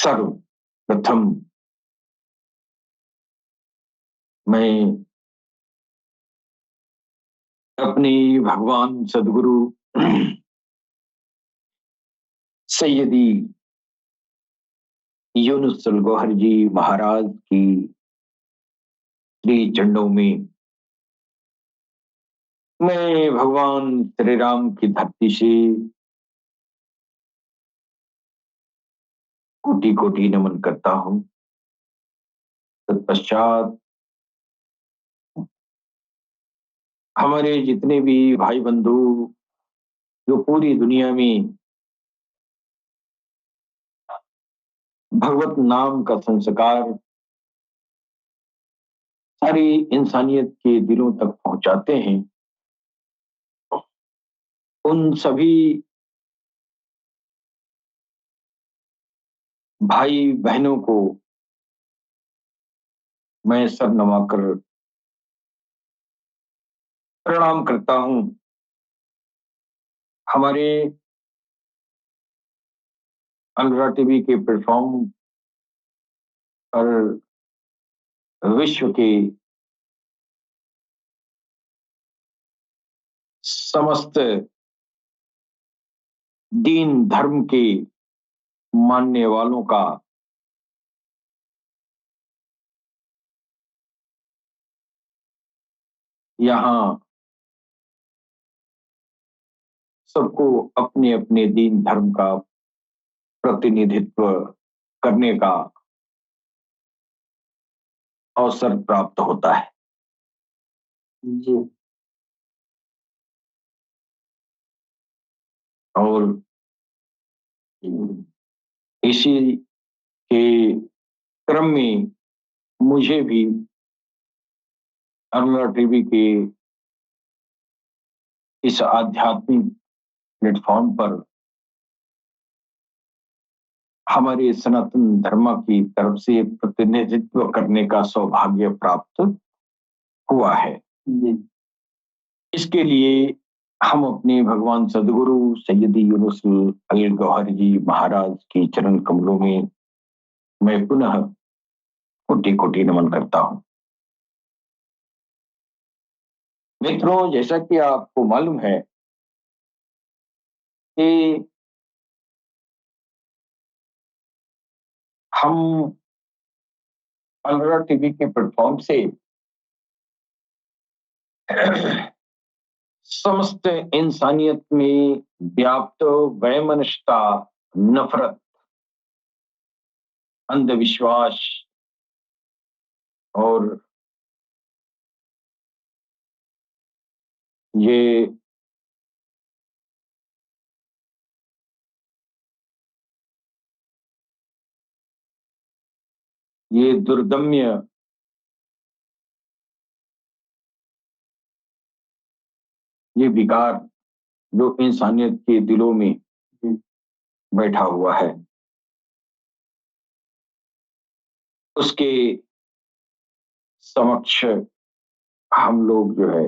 सर्वप्रथम मैं अपने भगवान सदगुरु सैयदी यूनुस गौहर जी महाराज की श्री चरणों में मैं भगवान श्री राम की धरती से कोटि कोटि नमन करता हूँ। तत्पश्चात हमारे जितने भी भाई बंधु जो पूरी दुनिया में भगवत नाम का संस्कार सारी इंसानियत के दिलों तक पहुंचाते हैं, उन सभी भाई बहनों को मैं सर नवाकर प्रणाम करता हूँ। हमारे अलरा टीवी के प्लेटफॉर्म पर विश्व के समस्त दीन धर्म के मानने वालों का यहाँ सबको अपने अपने दीन धर्म का प्रतिनिधित्व करने का अवसर प्राप्त होता है। जी। और इसी के क्रम में मुझे भी अलरा टीवी के इस आध्यात्मिक प्लेटफॉर्म पर हमारे सनातन धर्म की तरफ से प्रतिनिधित्व करने का सौभाग्य प्राप्त हुआ है। जी। इसके लिए हम अपने भगवान सदगुरु सैयदी यूनुस गौहर जी महाराज की चरण कमलों में मैं पुनः कोटि कोटि नमन करता हूं। मित्रों, जैसा कि आपको मालूम है कि हम अलरा टीवी के प्लेटफॉर्म से समस्त इंसानियत में व्याप्त वैमनस्यता, नफरत, अंधविश्वास और ये दुर्दम्य ये विकार जो इंसानियत के दिलों में बैठा हुआ है, उसके समक्ष हम लोग जो है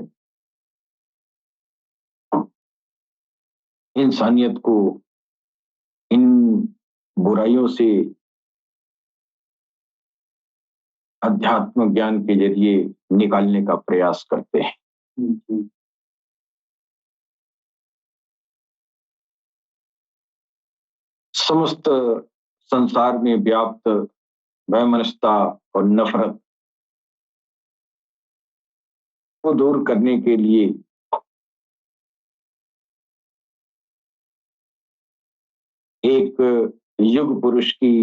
इंसानियत को इन बुराइयों से अध्यात्म ज्ञान के जरिए निकालने का प्रयास करते हैं। समस्त संसार में व्याप्त वैमनस्यता और नफरत को दूर करने के लिए एक युग पुरुष की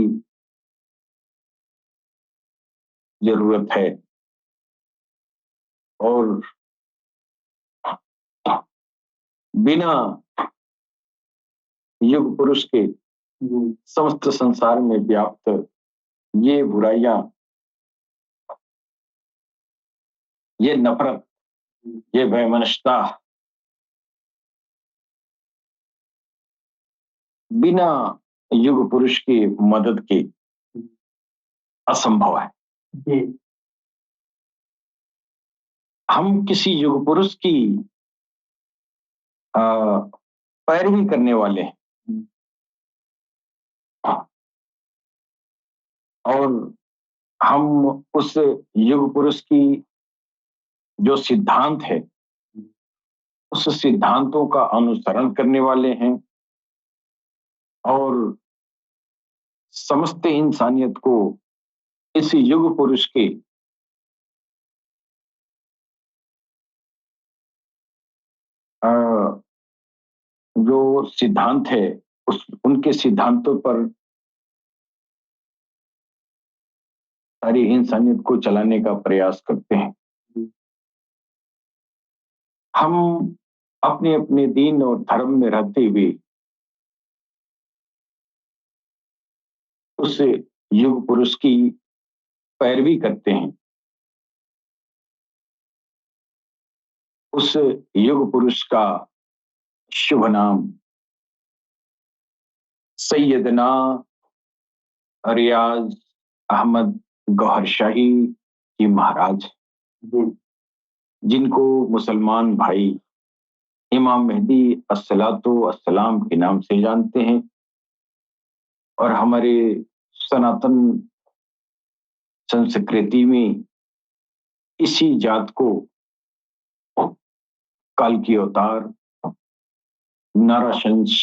जरूरत है और बिना युग पुरुष के समस्त संसार में व्याप्त ये बुराइयां, ये नफरत, ये वैमनस्यता बिना युग पुरुष की मदद के असंभव है। जी। हम किसी युग पुरुष की पैरवी करने वाले हैं, और हम उस युग पुरुष की जो सिद्धांत है, उस सिद्धांतों का अनुसरण करने वाले हैं और समस्त इंसानियत को इस युग पुरुष के अ, जो सिद्धांत है, उस उनके सिद्धांतों पर सारी इंसानियत को चलाने का प्रयास करते हैं। हम अपने अपने दीन और धर्म में रहते हुए उस युग पुरुष की पैरवी करते हैं। उस युग पुरुष का शुभ नाम सैयदना रियाज अहमद गौहर शाही जी महाराज, जिनको मुसलमान भाई इमाम मेहदी अस्सलातो अस्सलाम के नाम से जानते हैं और हमारे सनातन संस्कृति में इसी जात को काल की अवतार, नाराशंस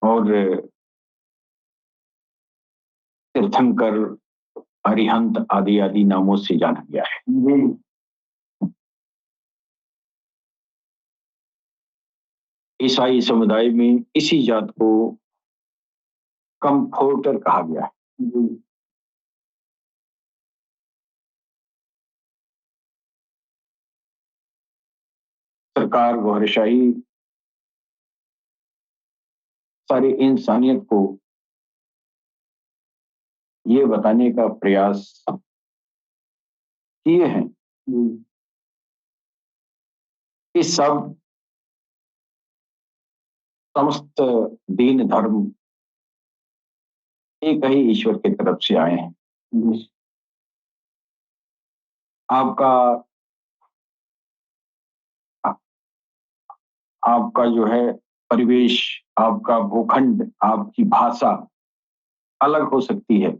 और तीर्थंकर, अरिहंत आदि आदि नामों से जाना गया है। ईसाई समुदाय में इसी जात को कंफोर्टर कहा गया है। सरकार गौहर शाही सारी इंसानियत को ये बताने का प्रयास किए हैं कि सब समस्त दीन धर्म एक ही ईश्वर की तरफ से आए हैं। आपका आपका जो है परिवेश, आपका भूखंड, आपकी भाषा अलग हो सकती है,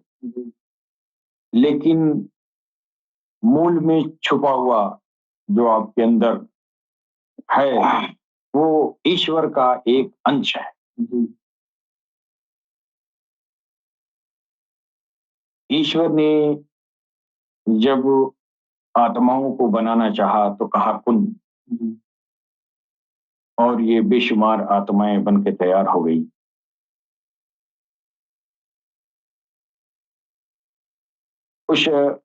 लेकिन मूल में छुपा हुआ जो आपके अंदर है वो ईश्वर का एक अंश है। ईश्वर ने जब आत्माओं को बनाना चाहा तो कहा कुन, और ये बेशुमार आत्माएं बन के तैयार हो गई। उस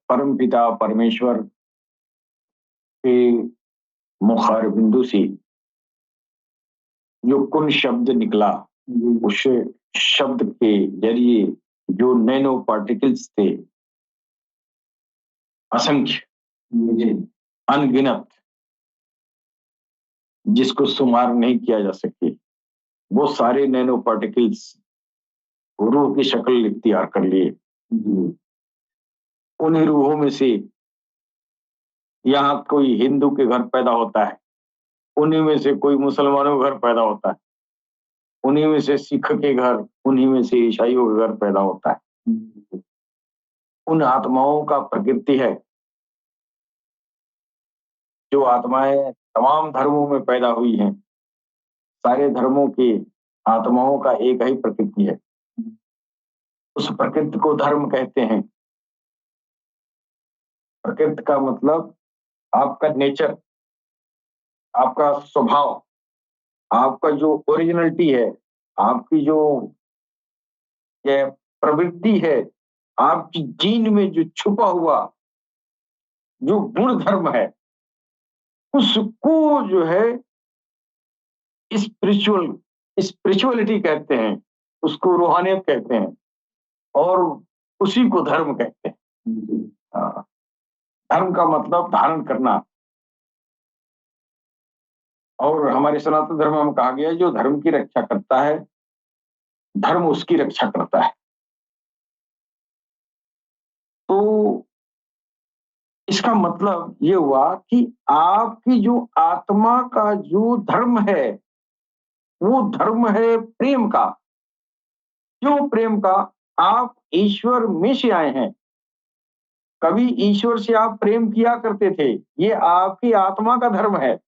परम पिता परमेश्वर के मुखार बिंदु से जो कुन शब्द निकला, उस शब्द के जरिए जो नैनो पार्टिकल्स थे असंख्य, अनगिनत, जिसको शुमार नहीं किया जा सके, वो सारे नैनो पार्टिकल्स रूह की शक्ल इख्तियार कर लिए। उन्हीं रूहों में से यहाँ कोई हिंदू के घर पैदा होता है, उन्हीं में से कोई मुसलमानों का घर पैदा होता है, उन्हीं में से सिख के घर, उन्हीं में से ईसाइयों का घर पैदा होता है। उन आत्माओं का प्रकृति है, जो आत्माएं तमाम धर्मों में पैदा हुई हैं, सारे धर्मों की आत्माओं का एक ही प्रकृति है। उस प्रकृति को धर्म कहते हैं। प्रकृति का मतलब आपका नेचर, आपका स्वभाव, आपका जो ओरिजिनलिटी है, आपकी जो ये प्रवृत्ति है, आपकी जीन में जो छुपा हुआ जो गुण धर्म है, उसको जो है स्पिरिचुअलिटी कहते हैं, उसको रूहानियत कहते हैं और उसी को धर्म कहते हैं। हाँ, धर्म का मतलब धारण करना। और हमारे सनातन धर्म में कहा गया है, जो धर्म की रक्षा करता है, धर्म उसकी रक्षा करता है। तो इसका मतलब ये हुआ कि आपकी जो आत्मा का जो धर्म है, वो धर्म है प्रेम का। क्यों प्रेम का? आप ईश्वर में से आए हैं। कभी ईश्वर से आप प्रेम किया करते थे, ये आपकी आत्मा का धर्म है।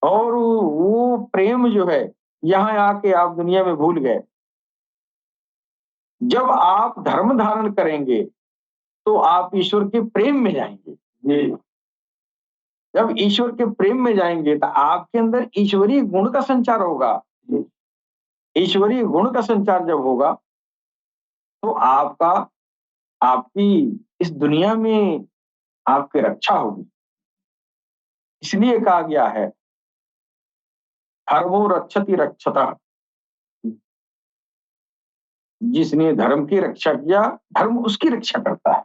और वो प्रेम जो है, यहाँ आके आप दुनिया में भूल गए। जब आप धर्म धारण करेंगे, तो आप ईश्वर के प्रेम में जाएँगे। जी। जब ईश्वर के प्रेम में जाएँगे, तो आपके अंदर ईश्वरीय गुण का संचार होगा। ईश्वरीय गुण का संचार जब होगा, तो आपकी इस दुनिया में आपकी रक्षा होगी। इसलिए कहा गया है, धर्मो रक्षति रक्षतः। जिसने धर्म की रक्षा किया, धर्म उसकी रक्षा करता है।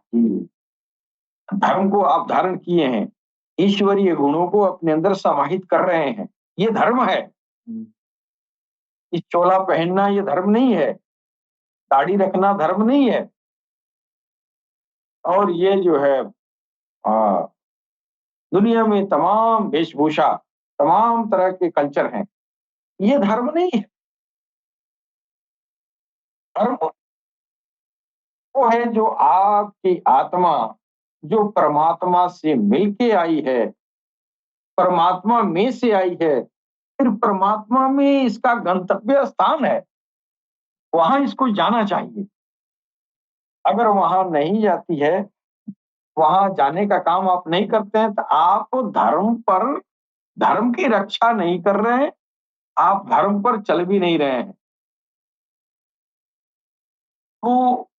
धर्म को आप धारण किए हैं, ईश्वरीय गुणों को अपने अंदर समाहित कर रहे हैं, ये धर्म है। ये चोला पहनना ये धर्म नहीं है, दाढ़ी रखना धर्म नहीं है। और ये जो है दुनिया में तमाम वेशभूषा, तमाम तरह के कल्चर हैं, ये धर्म नहीं है। धर्म वो है जो आपकी आत्मा, जो परमात्मा से मिलके आई है, परमात्मा में से आई है, फिर परमात्मा में इसका गंतव्य स्थान है, वहां इसको जाना चाहिए। अगर वहां नहीं जाती है, वहां जाने का काम आप नहीं करते हैं, तो आप धर्म की रक्षा नहीं कर रहे हैं, आप धर्म पर चल भी नहीं रहे हैं। तो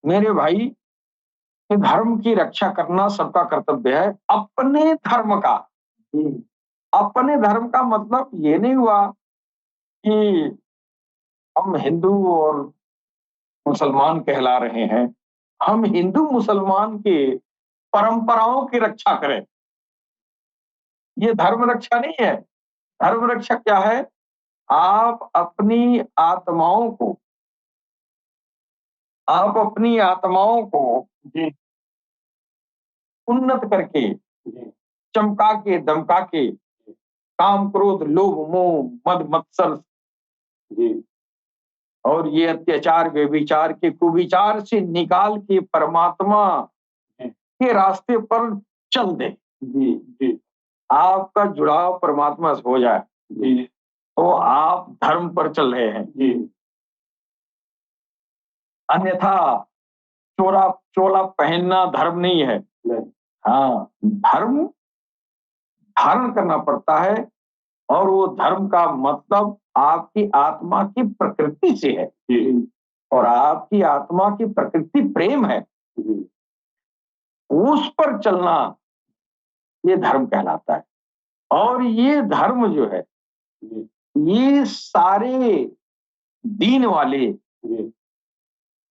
मेरे भाई, ये धर्म की रक्षा करना सबका कर्तव्य है, अपने धर्म का। अपने धर्म का मतलब ये नहीं हुआ कि हम हिंदू और मुसलमान कहला रहे हैं। हम हिंदू मुसलमान के परंपराओं की रक्षा करें, ये धर्म रक्षा नहीं है। धर्म रक्षा क्या है? आप अपनी आत्माओं को आप अपनी आत्माओं को जी उन्नत करके, जी चमका के, दमका के, काम, क्रोध, लोभ, मोह, मद, मत्सर जी और ये अत्याचार, व्यभिचार के कुविचार से निकाल के परमात्मा के रास्ते पर चल दे। जी जी आपका जुड़ाव परमात्मा से हो जाए, जी तो आप धर्म पर चल रहे हैं। जी अन्यथा चोला पहनना धर्म नहीं है। हाँ, धर्म धारण करना पड़ता है, और वो धर्म का मतलब आपकी आत्मा की प्रकृति से है। और आपकी आत्मा की प्रकृति प्रेम है, उस पर चलना ये धर्म कहलाता है। और ये धर्म जो है, ये सारे दीन वाले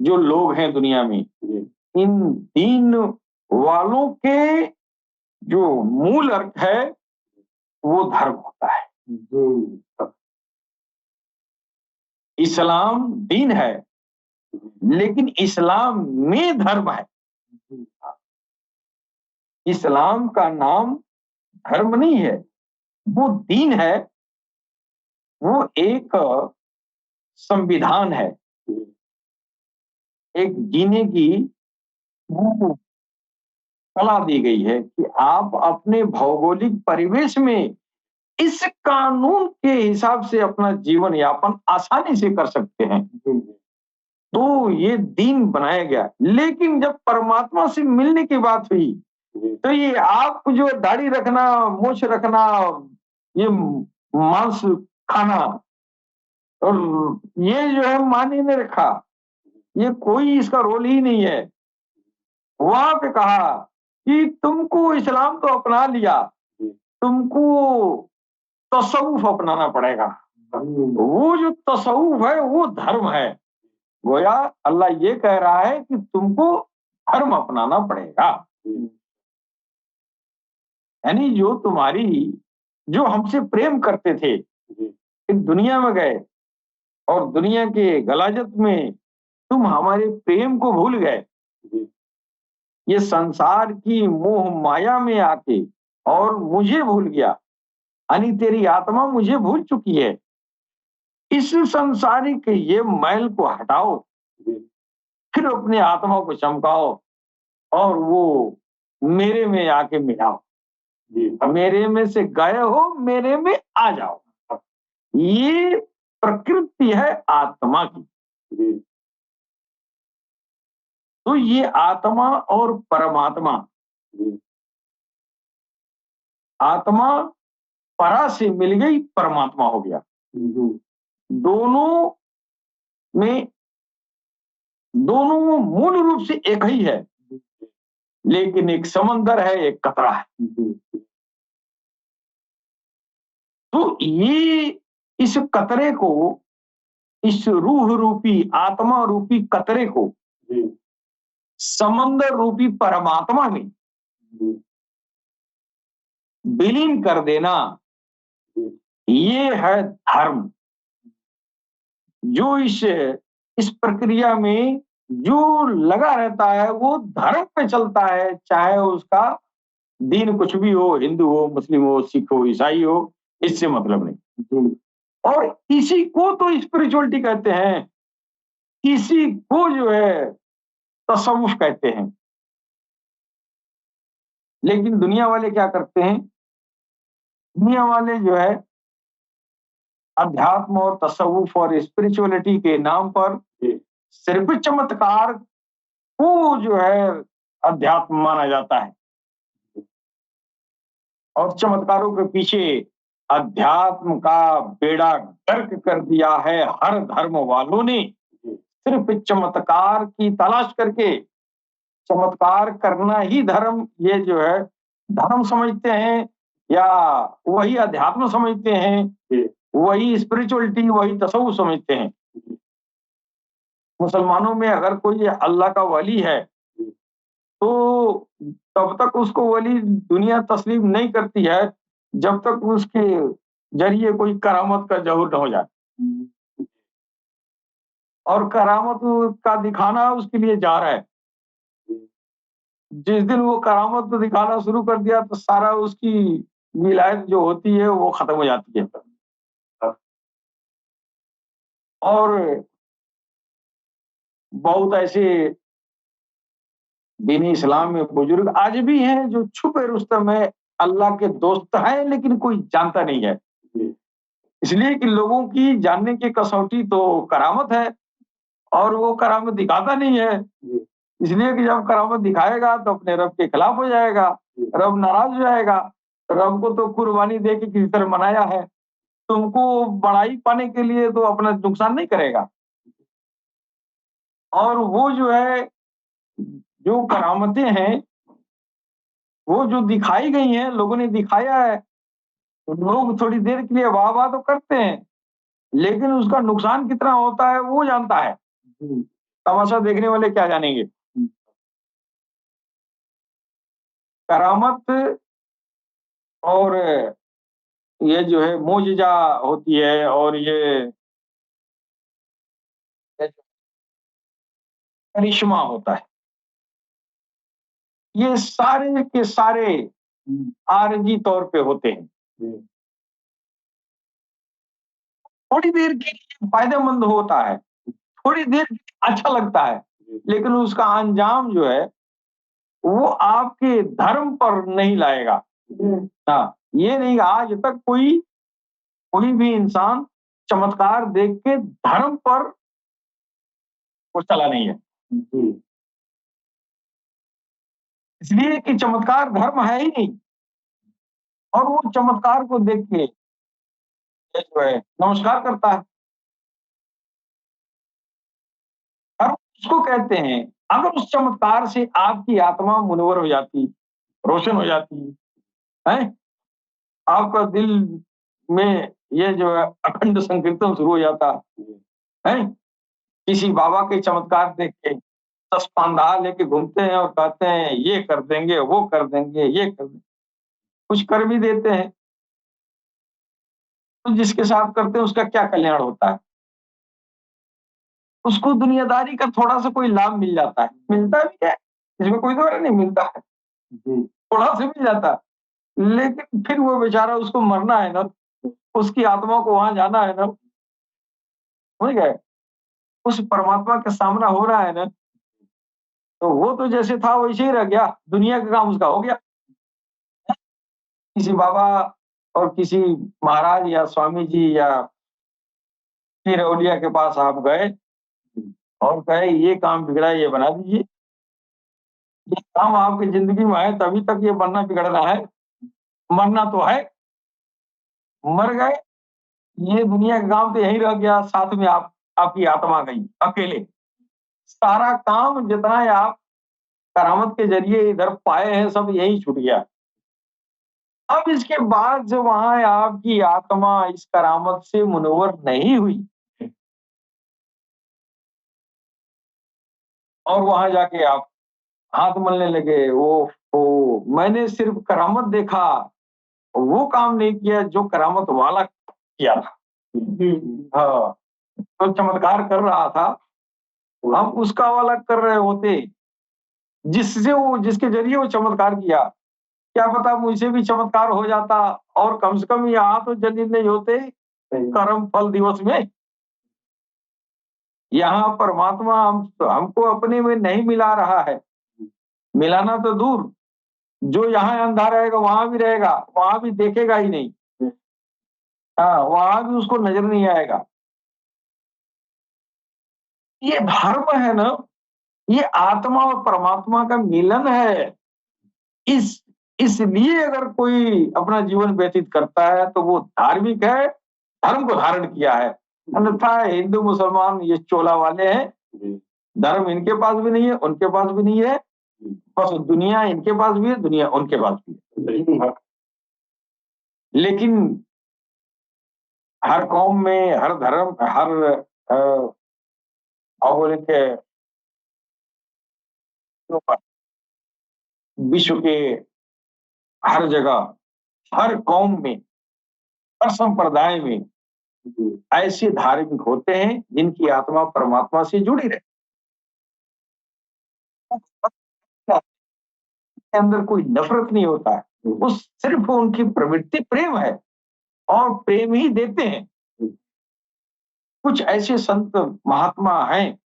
जो लोग हैं दुनिया में, इन दीन वालों के जो मूल अर्थ है, वो धर्म होता है। इस्लाम दीन है, लेकिन इस्लाम में धर्म है। इस्लाम का नाम धर्म नहीं है, वो दीन है, वो एक संविधान है, एक जीने की वो कला दी गई है कि आप अपने भौगोलिक परिवेश में इस कानून के हिसाब से अपना जीवन यापन आसानी से कर सकते हैं। तो ये दीन बनाया गया। लेकिन जब परमात्मा से मिलने की बात हुई, तो ये आप जो दाढ़ी रखना, मूछ रखना, ये मांस खाना, और ये जो है माने ने रखा, ये कोई इसका रोल ही नहीं है। वहां पे कहा कि तुमको इस्लाम तो अपना लिया, तुमको तसव्वुफ अपनाना पड़ेगा। वो जो तसव्वुफ है वो धर्म है। गोया अल्लाह ये कह रहा है कि तुमको धर्म अपनाना पड़ेगा। यानी जो हमसे प्रेम करते थे, एक दुनिया में गए और दुनिया के गलाजत में तुम हमारे प्रेम को भूल गए। ये संसार की मोह माया में आके और मुझे भूल गया, यानी तेरी आत्मा मुझे भूल चुकी है। इस संसारिक ये मैल को हटाओ, फिर अपनी आत्मा को चमकाओ और वो मेरे में आके मिलाओ। मेरे में से गए हो, मेरे में आ जाओ। ये प्रकृति है आत्मा की। तो ये आत्मा और परमात्मा, आत्मा परा से मिल गई, परमात्मा हो गया। दोनों में, दोनों मूल रूप से एक ही है, लेकिन एक समंदर है, एक कतरा है। तो ये इस कतरे को, इस रूह रूपी, आत्मा रूपी कतरे को समंदर रूपी परमात्मा में विलीन कर देना, ये है धर्म। जो इस प्रक्रिया में जो लगा रहता है वो धर्म पे चलता है, चाहे उसका दीन कुछ भी हो, हिंदू हो, मुस्लिम हो, सिख हो, ईसाई हो, इससे मतलब नहीं। और इसी को तो स्पिरिचुअलिटी कहते हैं, इसी को जो है तसव्वुफ कहते हैं। लेकिन दुनिया वाले क्या करते हैं? दुनिया वाले जो है अध्यात्म और तसव्वुफ और स्पिरिचुअलिटी के नाम पर सिर्फ चमत्कार को जो है अध्यात्म माना जाता है, और चमत्कारों के पीछे अध्यात्म का बेड़ा गर्क कर दिया है हर धर्म वालों ने। सिर्फ चमत्कार की तलाश करके चमत्कार करना ही धर्म, ये जो है धर्म समझते हैं, या वही अध्यात्म समझते हैं, वही स्पिरिचुअलिटी, वही तसव्वुफ समझते हैं। मुसलमानों में अगर कोई अल्लाह का वली है तो तब तक उसको वली दुनिया तस्लीम नहीं करती है जब तक उसके जरिए कोई करामत का ज़हूर न हो जाए। और करामत का दिखाना उसके लिए जा रहा है। जिस दिन वो करामत को दिखाना शुरू कर दिया तो सारा उसकी विलायत जो होती है वो खत्म हो जाती है। और बहुत ऐसे दीन इस्लाम में बुजुर्ग आज भी हैं जो छुपे रुस्तम में अल्लाह के दोस्त हैं, लेकिन कोई जानता नहीं है, इसलिए कि लोगों की जानने की कसौटी तो करामत है और वो करामत दिखाता नहीं है, इसलिए कि जब करामत दिखाएगा तो अपने रब के खिलाफ हो जाएगा, रब नाराज हो जाएगा। रब को तो कुर्बानी दे के किसी तरह मनाया है, तुमको बड़ाई पाने के लिए तो अपना नुकसान नहीं करेगा। और वो जो है, जो करामतें हैं वो जो दिखाई गई हैं, लोगों ने दिखाया है, तो लोग थोड़ी देर के लिए वाह वाह तो करते हैं, लेकिन उसका नुकसान कितना होता है वो जानता है, तमाशा देखने वाले क्या जानेंगे। करामत और ये जो है मोजिजा होती है, और ये करिश्मा होता है, ये सारे के सारे आरजी तौर पे होते हैं। थोड़ी देर के लिए फायदेमंद होता है, थोड़ी देर अच्छा लगता है, लेकिन उसका अंजाम जो है वो आपके धर्म पर नहीं लाएगा। हाँ, ये नहीं, आज तक कोई भी इंसान चमत्कार देख के धर्म पर वो चला नहीं है, इसलिए कि चमत्कार धर्म है ही नहीं। और वो चमत्कार को देख के ये जो है नमस्कार करता है। धर्म उसको कहते हैं, अगर उस चमत्कार से आपकी आत्मा मुनव्वर हो जाती, रोशन हो जाती है, आपका दिल में ये जो है अखंड संकीर्तन शुरू हो जाता है, किसी बाबा के चमत्कार देख के 10 पांडा लेके घूमते हैं और कहते हैं ये कर देंगे, वो कर देंगे, ये कर देंगे, कुछ कर भी देते हैं, तो जिसके साथ करते हैं उसका क्या कल्याण होता है? उसको दुनियादारी का थोड़ा-सा कोई लाभ मिल जाता है, मिलता भी है, इसमें कोई दोहरा नहीं, मिलता है, थोड़ा-सा मिल जाता है, लेकिन फिर वो बेचारा, उसको मरना है ना, उसकी आत्मा को वहाँ जाना है ना, समझ गए? उस परमात्मा के सामना हो रहा है ना, तो वो तो जैसे था वैसे ही रह गया, दुनिया का काम उसका हो गया। किसी बाबा और किसी महाराज या स्वामी जी या फिर औलिया के पास आप गए और कहे ये काम बिगड़ा है, ये बना दीजिए। ये काम आपकी ज़िंदगी में है तभी तक ये बनना बिगड़ना है, मरना तो है, मर गए, ये दुनिया का काम तो यहीं रह गया, साथ में आपकी आत्मा गई, अकेले। सारा काम जितना है आप करामत के ज़रिए इधर पाए हैं, सब यहीं छूट गया। अब इसके बाद जब वहाँ आपकी आत्मा इस करामत से मुनव्वर नहीं हुई और वहाँ जाके आप हाथ मलने लगे, ओहो! मैंने सिर्फ़ करामत देखा, वो काम नहीं किया जो करामत वाला किया था। हाँ, जो चमत्कार कर रहा था, हम उसका वाला कर रहे होते, जिसके ज़रिए वो चमत्कार किया। क्या पता मुझसे भी चमत्कार हो जाता और कम से कम यहाँ तो जल्दी नहीं होते कर्म फल दिवस में। यहाँ परमात्मा हमको अपने में नहीं मिला रहा है। मिलाना तो दूर, जो यहाँ अंधा रहेगा वहाँ भी रहेगा, वहाँ भी देखेगा ही नहीं। हाँ, वहाँ भी उसको नज़र नहीं आएगा। ये धर्म है ना, ये आत्मा और परमात्मा का मिलन है। इस इसलिए अगर कोई अपना जीवन व्यतीत करता है तो वो धार्मिक है, धर्म को धारण किया है। अन्यथा हिंदू मुसलमान ये चोला वाले हैं, धर्म इनके पास भी नहीं है, उनके पास भी नहीं है, बस दुनिया इनके पास भी है, दुनिया उनके पास भी है। लेकिन हर कौम में, हर धर्म, हर भौगोलिक विश्व के हर जगह, हर कौम में, हर संप्रदाय में ऐसे धार्मिक होते हैं जिनकी आत्मा परमात्मा से जुड़ी रहती है। के अंदर कोई नफरत नहीं होता है, वो सिर्फ उनकी प्रवृत्ति प्रेम है और प्रेम ही देते हैं। कुछ ऐसे संत महात्मा हैं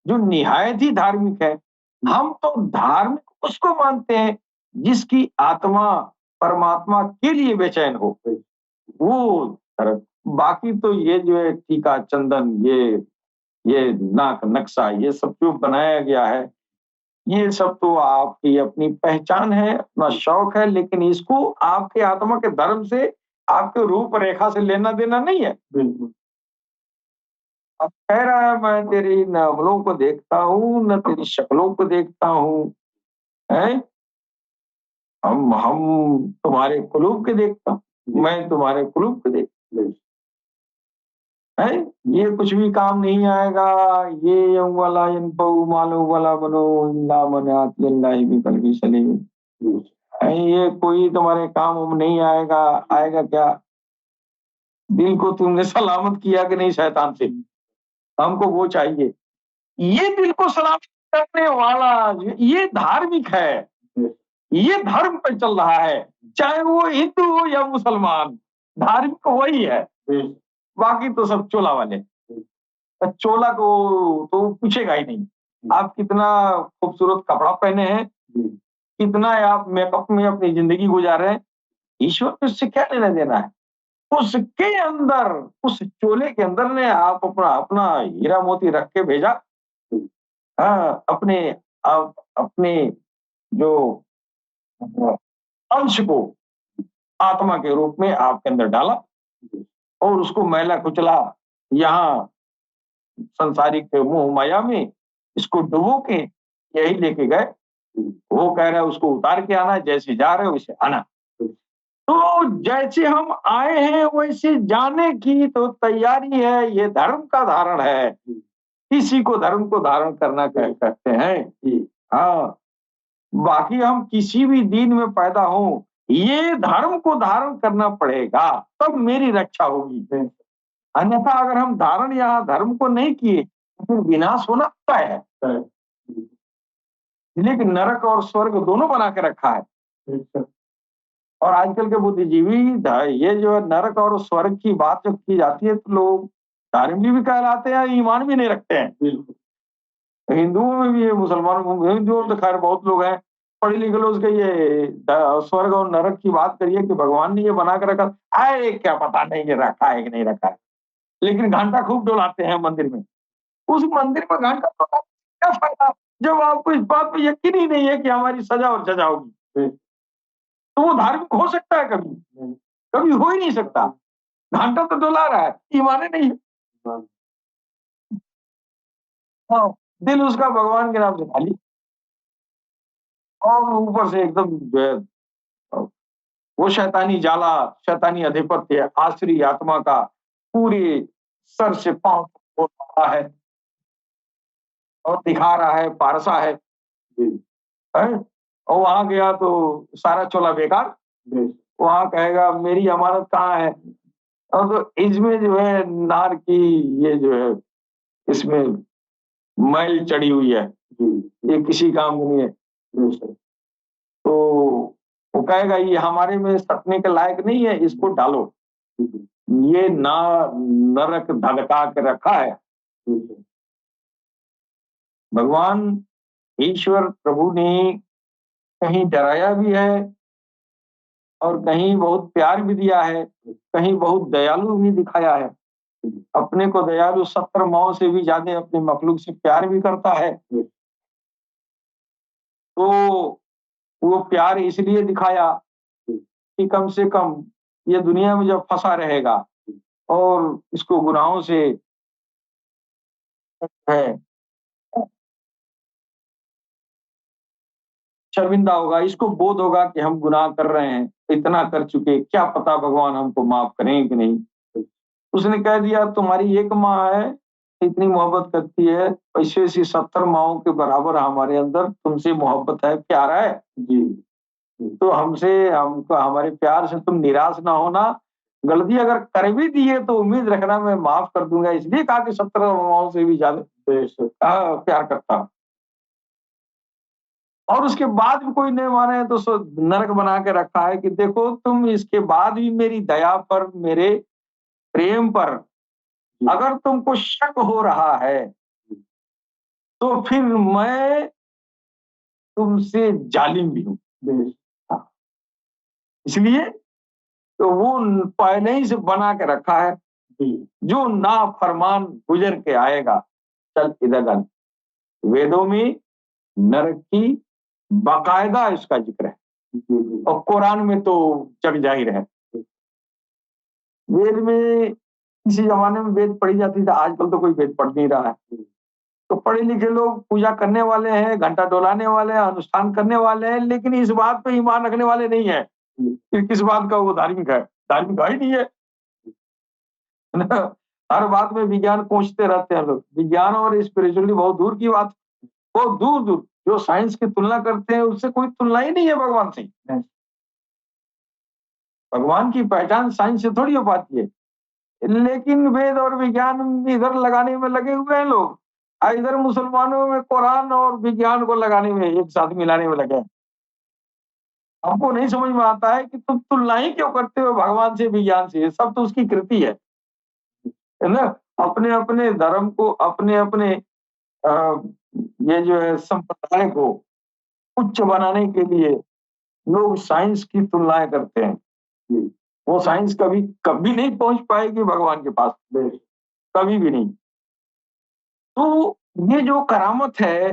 जो निहायत ही धार्मिक है। हम तो धार्मिक उसको मानते हैं जिसकी आत्मा परमात्मा के लिए बेचैन हो। वो तरफ बाकी तो ये जो है टीका, चंदन, ये नाक नक्शा, ये सब जो बनाया गया है, ये सब तो आपकी अपनी पहचान है, अपना शौक है, लेकिन इसको आपके आत्मा के धर्म से, आपके रूप रेखा से लेना देना नहीं है। बिल्कुल। अब कह रहा है मैं तेरी नावलों को देखता हूँ, न तेरी शक्लों को देखता हूँ, हैं? हम तुम्हारे कुलूब के देखता हूँ, मैं तुम्हारे कुलूब को देखता है। ये कुछ भी काम नहीं आएगा, ये यं वाला यनफउ मालो वाला बनो इल्ला मन अतिल्लाहि बिक़ल्बि सलीम। ये कोई तुम्हारे काम में नहीं आएगा, आएगा क्या? दिल को तुमने सलामत किया कि नहीं शैतान से? हमको वो चाहिए। ये दिल को सलामत करने वाला ये धार्मिक है। ये धर्म पे चल रहा है, चाहे वो हिंदू हो या मुसलमान, धार्मिक वही है। बाकी तो सब चोला वाले। चोला को तो पूछेगा ही नहीं। आप कितना खूबसूरत कपड़ा पहने हैं, कितना आप मेकअप में अपनी ज़िंदगी गुज़ारे हैं, ईश्वर को इससे क्या लेना देना है? उसके अंदर, उस चोले के अंदर ने आप अपना अपना हीरा मोती रख के भेजा। हाँ, अपने जो अंश को आत्मा के रूप में आपके अंदर डाला और उसको मैला कुचला यहाँ संसारिक मोह माया में इसको डुबो के यही लेके गए। वो कह रहा है उसको उतार के आना, जैसे जा रहे हो वैसे आना। तो जैसे हम आए हैं वैसे जाने की तो तैयारी है, ये धर्म का धारण है। इसी को धर्म को धारण करना कहते हैं। हाँ, बाकी हम किसी भी दीन में पैदा हों, ये धर्म को धारण करना पड़ेगा, तब मेरी रक्षा होगी। अन्यथा अगर हम धारण यहाँ धर्म को नहीं किए, तो फिर विनाश होना तय है। इसलिए कि नरक और स्वर्ग दोनों बना के रखा है। और आजकल के बुद्धिजीवी ये जो है नरक और स्वर्ग की बात जब की जाती है तो लोग धार्मिक भी कहलाते हैं, ईमान भी नहीं रखते हैं। हिंदुओं में भी है, मुसलमानों में, हिंदुओं में तो खैर बहुत लोग हैं पढ़े लिखे लोग, उसके ये स्वर्ग और नरक की बात करिए कि भगवान ने ये बना के रखा, अरे क्या पता नहीं ये रखा है कि नहीं रखा है, लेकिन घंटा खूब डोलाते हैं मंदिर में। उस मंदिर में घंटा डोला क्या फायदा जब आपको इस बात पे यकीन ही नहीं है कि हमारी सजा और जजा होगी। तो वो धार्मिक हो सकता है कभी? कभी हो ही नहीं सकता। घंटा तो डोला रहा है, ईमान ही नहीं है। हाँ, दिल उसका भगवान के नाम से खाली, और ऊपर से एकदम जो है वो शैतानी जाला, शैतानी आधिपत्य आसुरी आत्मा का पूरे सर से पांव तक बोल रहा है और दिखा रहा है, पारसा है। हैं? और वहां गया तो सारा चोला बेकार। वहां कहेगा मेरी अमानत कहाँ है? और तो इसमें जो है नार की ये जो है इसमें मैल चढ़ी हुई है, ये किसी काम की नहीं है। तो वो कहेगा ये हमारे में सटने के लायक नहीं है, इसको डालो। ये ना नरक धधका के रखा है। भगवान ईश्वर प्रभु ने कहीं डराया भी है और कहीं बहुत प्यार भी दिया है, कहीं बहुत दयालु भी दिखाया है। अपने को दयालु 70 माओं से भी ज्यादा अपने मखलूक से प्यार भी करता है। तो वो प्यार इसलिए दिखाया कि कम से कम ये दुनिया में जब फंसा रहेगा और इसको गुनाहों से है शर्मिंदा होगा, इसको बोध होगा कि हम गुनाह कर रहे हैं, इतना कर चुके, क्या पता भगवान हमको माफ करें कि नहीं। उसने कह दिया तुम्हारी एक माँ है, इतनी मोहब्बत करती है, ऐसी ऐसी 70 माओं के बराबर हमारे अंदर तुमसे मोहब्बत है, प्यार है जी। तो हमसे हमको हमारे प्यार से तुम निराश ना होना, गलती अगर कर भी दी है तो उम्मीद रखना मैं माफ कर दूंगा। इसलिए कहा कि 70 माओं से भी ज्यादा प्यार करता हूं। और उसके बाद भी कोई नहीं माने तो नरक बना के रखा है कि देखो तुम इसके बाद भी मेरी दया पर, मेरे प्रेम पर अगर तुमको शक हो रहा है तो फिर मैं तुमसे जालिम भी हूं। हाँ, इसलिए तो वो पहले ही से बना के रखा है, जो ना फरमान गुजर के आएगा चल इधर डाल। वेदों में नरक की बाकायदा इसका जिक्र है और कुरान में तो जग जाहिर है। वेद में किसी जमाने में वेद पढ़ी जाती थी, आजकल तो कोई वेद पढ़ नहीं रहा है। तो पढ़े लिखे लोग पूजा करने वाले हैं, घंटा डोलाने वाले हैं, अनुष्ठान करने वाले हैं, लेकिन इस बात पे ईमान रखने वाले नहीं है कि किस बात का वो धार्मिक है। धार्मिक है ही नहीं है ना। हर बात में विज्ञान पूछते रहते हैं लोग। विज्ञान और स्पिरिचुअलिटी बहुत दूर की बात, बहुत दूर दूर। जो साइंस की तुलना करते हैं उससे कोई तुलना ही नहीं है भगवान से। भगवान की पहचान साइंस से थोड़ी हो पाती है, लेकिन वेद और विज्ञान इधर लगाने में लगे हुए हैं लोग, इधर मुसलमानों में कुरान और विज्ञान को लगाने में, एक साथ मिलाने में लगे हैं। हमको नहीं समझ में आता है कि तुम तुलना ही क्यों करते हो भगवान से, विज्ञान से? सब तो उसकी कृति है ना। अपने अपने धर्म को, अपने अपने ये जो है संप्रदाय को उच्च बनाने के लिए लोग साइंस की तुलनाएं करते हैं। वो साइंस कभी कभी नहीं पहुंच पाएगी भगवान के पास, कभी भी नहीं। तो ये जो करामत है,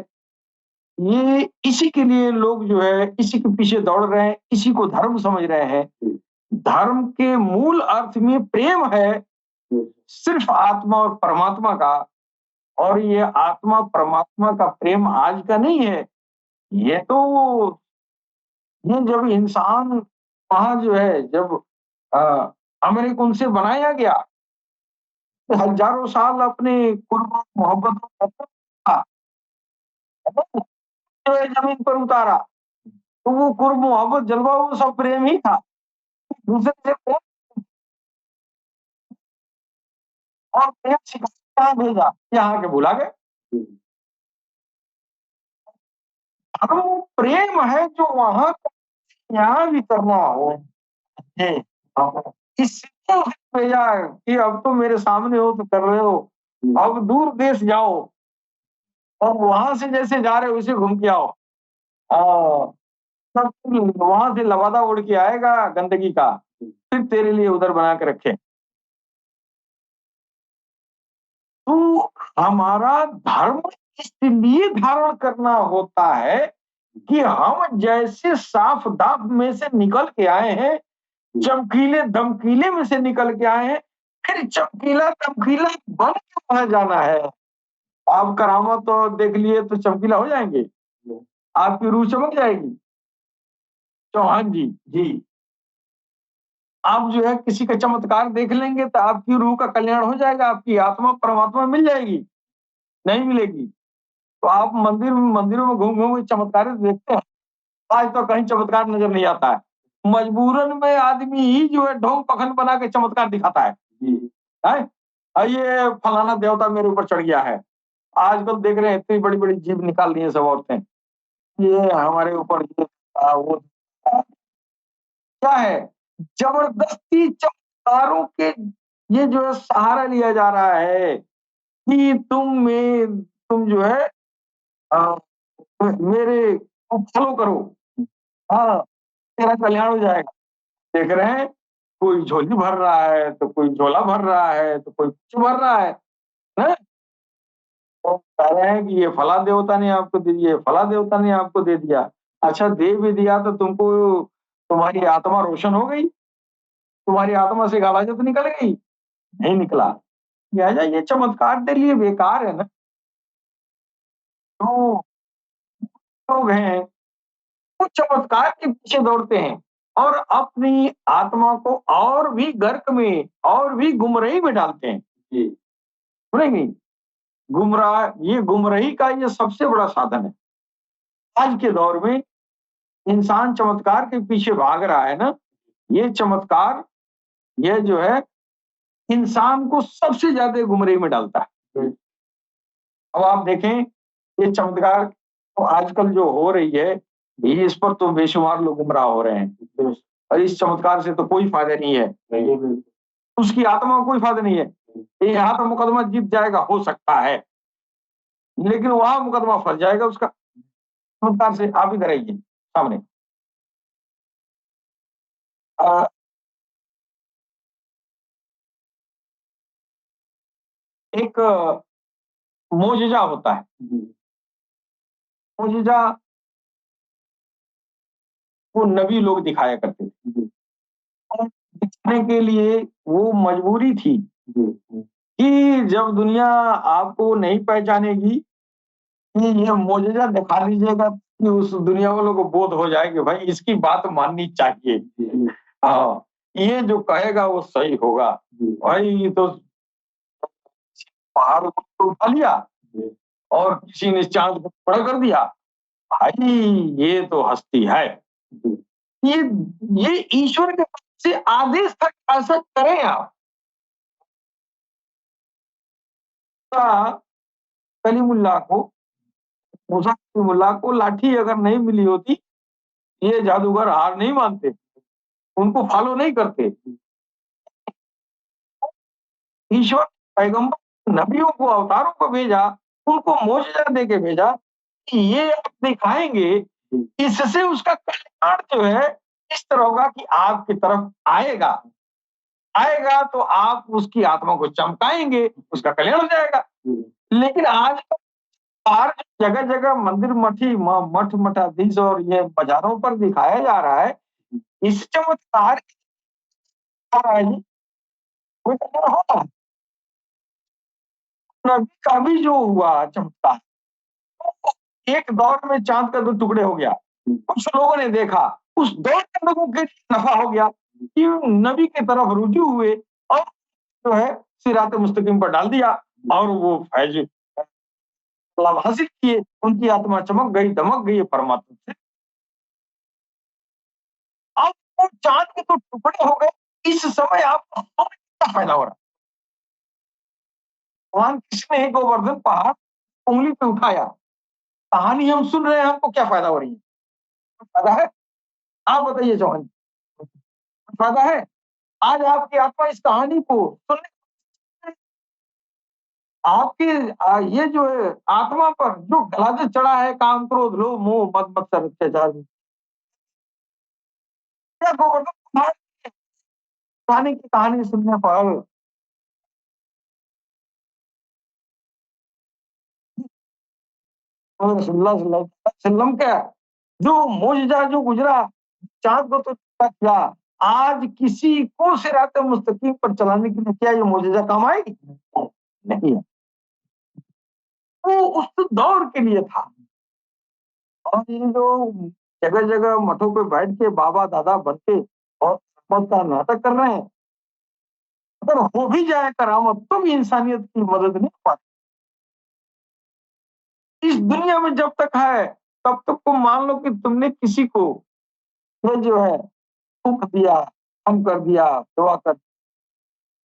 ये इसी के लिए लोग जो है इसी के पीछे दौड़ रहे हैं, इसी को धर्म समझ रहे हैं। धर्म के मूल अर्थ में प्रेम है, सिर्फ आत्मा और परमात्मा का। और ये आत्मा परमात्मा का प्रेम आज का नहीं है, ये तो ये जब इंसान वहां जो है जब अमेरिका उनसे बनाया गया, तो हजारों साल अपने कुर्ब मोहब्बत था, जो है जमीन पर उतारा, तो वो कुर्ब मोहब्बत जलवा वो सब प्रेम ही था। दूसरे से प्रेम और प्रेम सिखा कहाँ भेजा, यहाँ के भुला गए। धर्म प्रेम है जो वहां यहाँ भी करना हो है। इस क्यों भेजा कि अब तो मेरे सामने हो तो कर रहे हो, अब दूर देश जाओ और वहां से जैसे जा रहे हो उसे घूम के आओ। तब वहां से लवादा उड़ के आएगा गंदगी का, फिर तेरे लिए उधर बना के रखे। तो हमारा धर्म इसलिए धारण करना होता है कि हम जैसे साफ दाफ में से निकल के आए हैं, चमकीले दमकीले में से निकल के आए हैं, फिर चमकीला दमकीला बन के वहां जाना है। आप करामत तो देख लिए तो चमकीला हो जाएंगे, आपकी रूह चमक जाएगी। चौहान जी जी, आप जो है किसी का चमत्कार देख लेंगे तो आपकी रूह का कल्याण हो जाएगा, आपकी आत्मा परमात्मा मिल जाएगी, नहीं मिलेगी। तो आप मंदिरों में घूम घूम के चमत्कार देखते हैं, आज तो कहीं चमत्कार नजर नहीं आता है। मजबूरन में आदमी ही जो है ढोंग पखंड बना के चमत्कार दिखाता है। है? ये फलाना देवता मेरे ऊपर चढ़ गया है। आजकल देख रहे हैं इतनी बड़ी बड़ी जीभ निकाल दी है सब औरतें, ये हमारे ऊपर ये वो क्या है, जबरदस्ती चमत्कारों के ये जो है सहारा लिया जा रहा है कि तुम जो है अ, मेरे को फॉलो करो, हाँ तेरा कल्याण हो जाएगा। देख रहे हैं कोई झोली भर रहा है तो कोई झोला भर रहा है तो कोई कुछ भर रहा है? तो कह रहे हैं कि ये फला देवता ने आपको दे दिया, फला देवता ने आपको दे दिया। अच्छा दे भी दिया तो तुमको तुम्हारी आत्मा रोशन हो गई, तुम्हारी आत्मा से गालाजत निकल गई, नहीं निकला। लिहाजा ये चमत्कार तेरे लिए बेकार है ना। तो लोग हैं वो चमत्कार के पीछे दौड़ते हैं और अपनी आत्मा को और भी गर्क में और भी गुमराही में डालते हैं। जी सुनेंगे, गुमराह ये गुमराही का ये सबसे बड़ा साधन है। आज के दौर में इंसान चमत्कार के पीछे भाग रहा है ना, ये चमत्कार ये जो है इंसान को सबसे ज्यादा गुमराही में डालता है। अब आप देखें ये चमत्कार तो आजकल जो हो रही है, ये इस पर तो बेशुमार लोग गुमराह हो रहे हैं और इस चमत्कार से तो कोई फायदा नहीं है, उसकी आत्मा को कोई फायदा नहीं है। ये यहाँ तो मुकदमा जीत जाएगा हो सकता है, लेकिन वहां मुकदमा फंस जाएगा उसका। चमत्कार से आप इधर आइए सामने। अ, एक मोजजा होता है, मोजजा वो नबी लोग दिखाया करते थे और दिखाने के लिए वो मजबूरी थी कि जब दुनिया आपको नहीं पहचानेगी कि ये मोजज़ा दिखा दीजिएगा कि उस दुनिया वालों को बोध हो जाए कि भाई इसकी बात माननी चाहिए। हाँ, ये जो कहेगा वो सही होगा। भाई ये तो पहाड़ को उठा लिया और किसी ने चाँद को खड़ा कर दिया। भाई ये तो हस्ती है। ये ये ईश्वर के तरफ से आदेश था कि ऐसा करें आप। कलीमुल्लाह को मूसा कलीमुल्लाह को लाठी अगर नहीं मिली होती, ये जादूगर हार नहीं मानते, उनको फॉलो नहीं करते। ईश्वर पैगंबर नबियों को अवतारों को भेजा, उनको मोजज़ा देके भेजा कि ये आप दिखाएँगे, इससे उसका कल्याण जो है इस तरह होगा कि आपकी तरफ आएगा। आएगा तो आप उसकी आत्मा को चमकाएँगे, उसका कल्याण हो जाएगा। लेकिन आज तो बाहर जगह-जगह मंदिर मठ मठाधीश और ये बाज़ारों पर दिखाया जा रहा है, इस चमत्कार हो रहा है जी, कोई कल्याण हो रहा है। नबी का भी जो हुआ चमत्कार, एक दौर में चाँद का 2 टुकड़े हो गया। कुछ लोगों ने देखा, उस दौर के लोगों के लिए नफ़ा हो गया कि नबी की तरफ रुजू हुए और जो है सिरात मुस्तकीम पर डाल दिया और वो फैज़ लाभ हासिल किए, उनकी आत्मा चमक गई, दमक गई परमात्मा से। अब वो चाँद के 2 टुकड़े हो गए, इस समय आपको क्या फ़ायदा हो रहा है? भगवान कृष्ण ने गोवर्धन पहाड़ उँगली पे उठाया, कहानी हम सुन रहे हैं, हमको क्या फ़ायदा हो रही है? फ़ायदा है? आप बताइए चौहान जी, फ़ायदा है? आज आपकी आत्मा इस कहानी को सुनने, आपकी ये जो है आत्मा पर जो गलाजे चढ़ा है काम, क्रोध, लोभ, मोह, मद मत्सर, अत्याचार, क्या गोवर्धन कहानी की कहानी सुनने पर रसूलुल्लाह सल्लल्लाहु अलैहि वसल्लम का जो मोजज़ा जो गुजरा, चाँद को तो चीता किया, आज किसी को सिराते मुस्तकीम पर चलाने के लिए क्या ये मोजज़ा काम आएगी? नहीं है। वो उस दौर के लिए था। और ये जो जगह-जगह मठों पे बैठ के बाबा-दादा बन के और करामत का नाटक कर रहे हैं, अगर हो भी जाए करामत तो भी इंसानियत की मदद नहीं हो पाती। इस दुनिया में जब तक है, तब तक तुम मान लो कि तुमने किसी को ये जो है सुख दिया, कम कर दिया, दुआ कर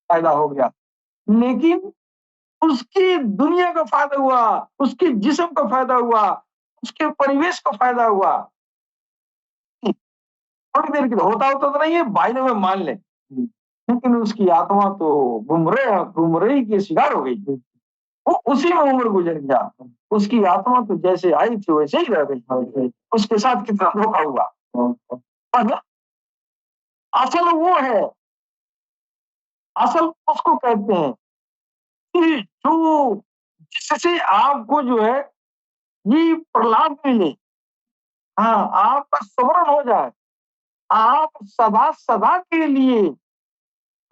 फायदा हो गया। लेकिन उसकी दुनिया का फ़ायदा हुआ, उसके जिस्म का फ़ायदा हुआ, उसके परिवेश को फ़ायदा हुआ। थोड़ी देर के लिए होता-होता तो नहीं है, बाय द वे मान लें। लेकिन उसकी आत्मा तो गुमराही की शिकार हो गई। वो उसी में उम्र गुज़र गया। उसकी आत्मा तो जैसे आई थी वैसे ही रह गई। उसके साथ कितना धोखा हुआ। और असल वो है, असल उसको कहते हैं कि जो जिससे आपको जो है ये प्रलाप मिले। हाँ, आपका स्मरण हो जाए। आप सदा-सदा के लिए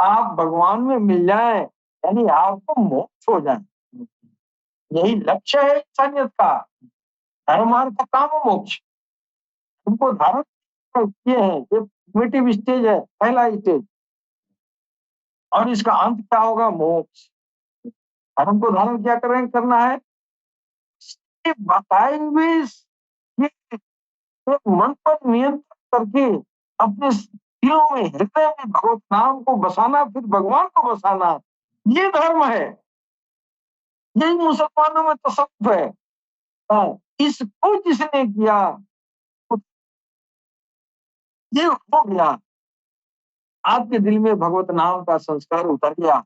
आप भगवान में मिल जाएँ, यानी आपको मोक्ष हो जाए। यही लक्ष्य है इंसानियत का। धर्म अर्थ काम मोक्ष। उनको धारण किए हैं, ये प्रिमिटिव स्टेज है, पहला स्टेज। और इसका अंत क्या होगा? मोक्ष। धर्म को धारण क्या करें करना है? ये बताए हुए ये एक मन पर नियंत्रण करके अपने दिलों में, हृदय में भगवत नाम को बसाना, फिर भगवान को बसाना, ये धर्म है। यही मुसलमानों में तसव्वुफ है। इसको जिसने किया, तो ये हो गया। आपके दिल में भगवत नाम का संस्कार उतर गया।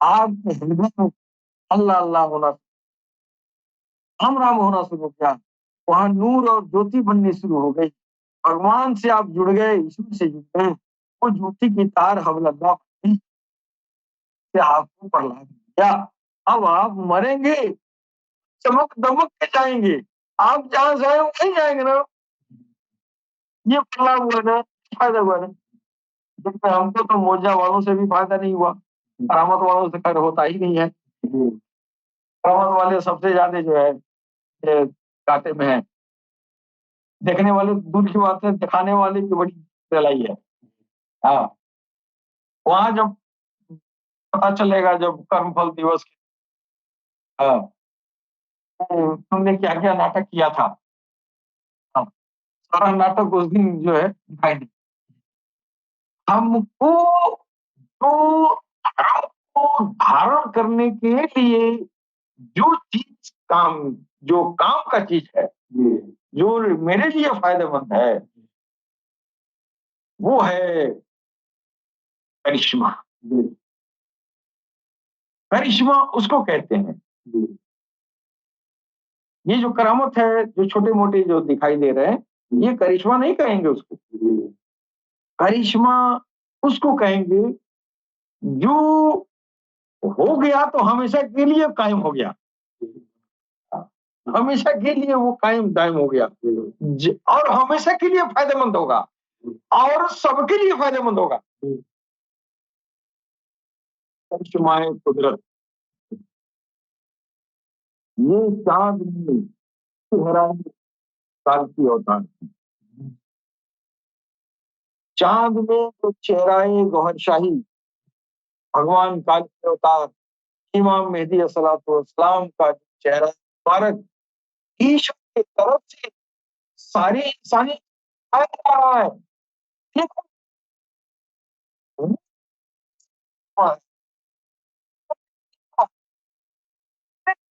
आपके हृदय में अल्लाह अल्लाह होना, राम राम होना शुरू हो गया। वहाँ नूर और ज्योति बननी शुरू हो गई। भगवान से आप जुड़ गए, ईश्वर से जुड़ गए। वो ज्योति की तार हवलल्लाह बनी कि आपको प्रहलाद दिया। अब आप मरेंगे, चमक-दमक के जाएँगे। आप जहाँ से आए वहीं जाएँगे ना। ये प्रहलाद हुआ ना, फायदा हुआ ना। देखिए हमको तो मौजा वालों से भी फायदा नहीं हुआ। करामत वालों से खैर होता ही नहीं है। करामत वाले सबसे ज़्यादा जो है ये घाटे में हैं। देखने वाले तो दूर की बात है, दिखाने वाले की बड़ी चलाई है। हाँ, वहाँ जब पता चलेगा जब कर्मफल दिवस हाँ, तो तुमने क्या-क्या नाटक किया था। हाँ, सारा नाटक उस दिन जो है दिखाई दे। हमको तो धर्म को धारण करने के लिए जो चीज़ जो काम का चीज़ है, जो मेरे लिए फ़ायदेमंद है, वो है करिश्मा। करिश्मा उसको कहते हैं। ये जो करामत है, जो छोटे-मोटे जो दिखाई दे रहे हैं, ये करिश्मा नहीं कहेंगे उसको। करिश्मा उसको कहेंगे जो हो गया तो हमेशा के लिए कायम हो गया। हमेशा के लिए वो कायम दायम हो गया। और हमेशा के लिए फ़ायदेमंद होगा और सबके लिए फ़ायदेमंद होगा। करिश्माए कुदरत, ये चाँद में चेहराए काल की औतार। चाँद में जो चेहराए गौहरशाही, भगवान काल के अवतार, इमाम मेहदी अस्सलातु वस्सलाम का चेहरा मुबारक ईश्वर की तरफ से सारी इंसानियत को दिखाया जा रहा है। देखो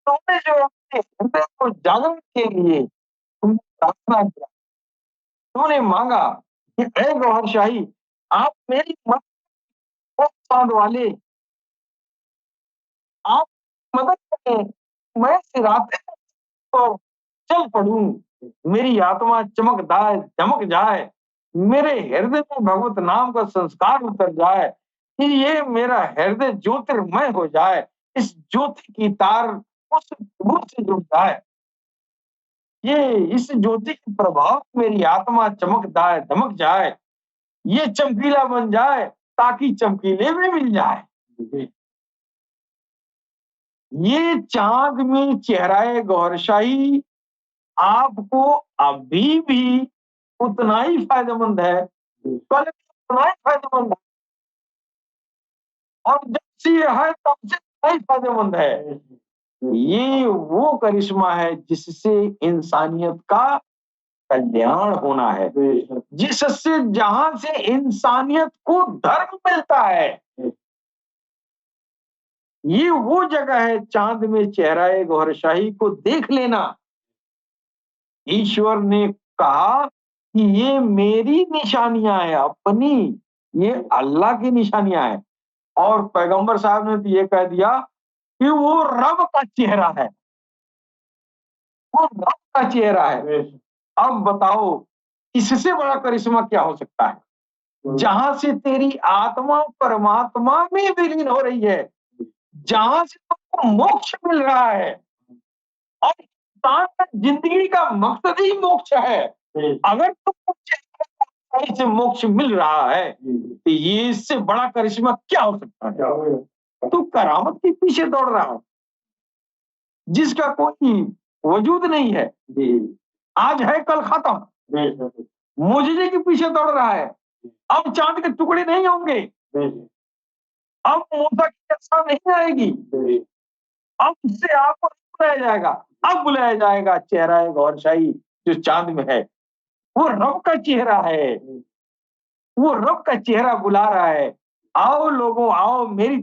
तुमने जो अपने हृदय को जागरण के लिए तुमने प्रार्थना किया, तुमने माँगा कि ऐ गौहर शाही, आप मेरी मदद ओ चांद वाले, आप मदद करें, मैं इस रात पर चल पड़ूं, मेरी आत्मा चमक जाए, मेरे हृदय में भगवत नाम का संस्कार उतर जाए, कि ये मेरा हृदय ज्योतिर्मय हो जाए, इस ज्योति की तार उस प्रभु से जुड़ जाए, ये इस ज्योति के प्रभाव से मेरी आत्मा दमक जाए, ये चमकीला बन जाए ताकि चमकीले में मिल जाए। ये चांद में चेहराए गौरशाही आपको अभी भी उतना ही फायदेमंद है, कल भी उतना ही फायदेमंद है, और जब से ये है तब से उतना ही फायदेमंद है। ये वो करिश्मा है जिससे इंसानियत का कल्याण होना है, जिससे जहां से इंसानियत को धर्म मिलता है। ये वो जगह है, चांद में चेहराए गौरशाही को देख लेना। ईश्वर ने कहा कि ये मेरी निशानियां हैं, अपनी, ये अल्लाह की निशानियां हैं, और पैगंबर साहब ने तो ये कह दिया कि वो रब का चेहरा है, वो रब का चेहरा है। अब बताओ इससे बड़ा करिश्मा क्या हो सकता है, जहां से तेरी आत्मा परमात्मा में विलीन हो रही है, जहां से तुमको मोक्ष मिल रहा है, और इंसान का जिंदगी का मकसद ही मोक्ष है। अगर तुमको से मोक्ष मिल रहा है तो ये इससे बड़ा करिश्मा क्या हो सकता है। तू करामत के पीछे दौड़ रहा है जिसका कोई वजूद नहीं है, आज है कल खत्म, मुझे के पीछे दौड़ रहा है, अब चांद के टुकड़े नहीं होंगे, अब मूसा की कक्षा नहीं आएगी, अब उससे आपको बुलाया जाएगा, अब बुलाया जाएगा चेहरा गौरशाही जो चांद में है, वो रब का चेहरा है, वो रब का चेहरा बुला रहा है। आओ लोगों, आओ मेरी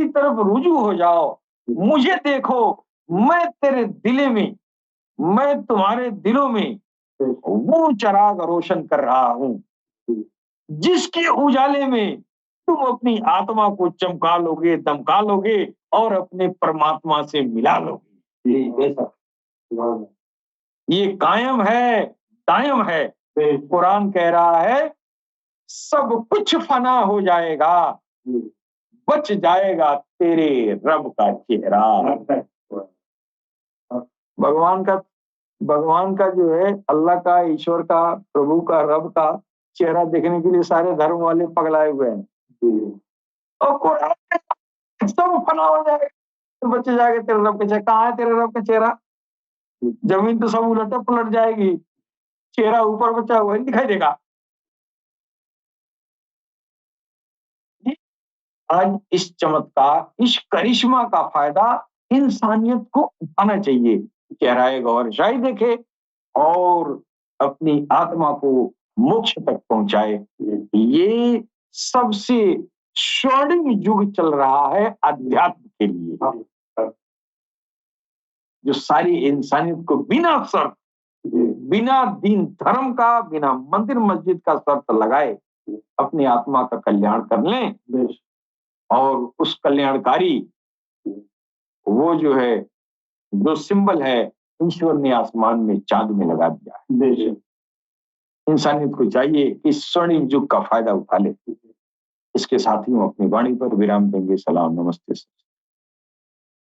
तरफ रुजू हो जाओ, मुझे देखो, मैं तेरे दिले में, मैं तुम्हारे दिलों में वो चिराग रोशन कर रहा हूं जिसके उजाले में तुम अपनी आत्मा को चमका लोगे, दमका लोगे और अपने परमात्मा से मिला लोगे। ये कायम है, दायम है। कुरान कह रहा है सब कुछ फना हो जाएगा, बच जाएगा तेरे रब का चेहरा। भगवान का जो है, अल्लाह का, ईश्वर का, प्रभु का, रब का चेहरा देखने के लिए सारे धर्म वाले पगलाए हुए हैं, और कुरान में सब फना हो जाएगा, तो बच जाएगा तेरे रब का चेहरा। कहाँ है तेरे रब का चेहरा? जमीन तो सब उलट पलट जाएगी, चेहरा ऊपर बचा हुआ दिखाई देगा। आज इस चमत्कार, इस करिश्मा का फायदा इंसानियत को उठाना चाहिए। चेहराए गौरशाही देखे और अपनी आत्मा को मोक्ष तक पहुंचाए। ये सबसे स्वर्णिम युग चल रहा है अध्यात्म के लिए, जो सारी इंसानियत को बिना शर्त, बिना दीन धर्म का, बिना मंदिर मस्जिद का शर्त लगाए अपनी आत्मा का कल्याण कर लें, और उस कल्याणकारी वो जो है, जो सिंबल है, ईश्वर ने आसमान में चांद में लगा दिया है। इंसानियत को चाहिए कि इस स्वर्णिम युग का फायदा उठा ले। इसके साथ ही हम अपनी वाणी पर विराम देंगे। सलाम, नमस्ते।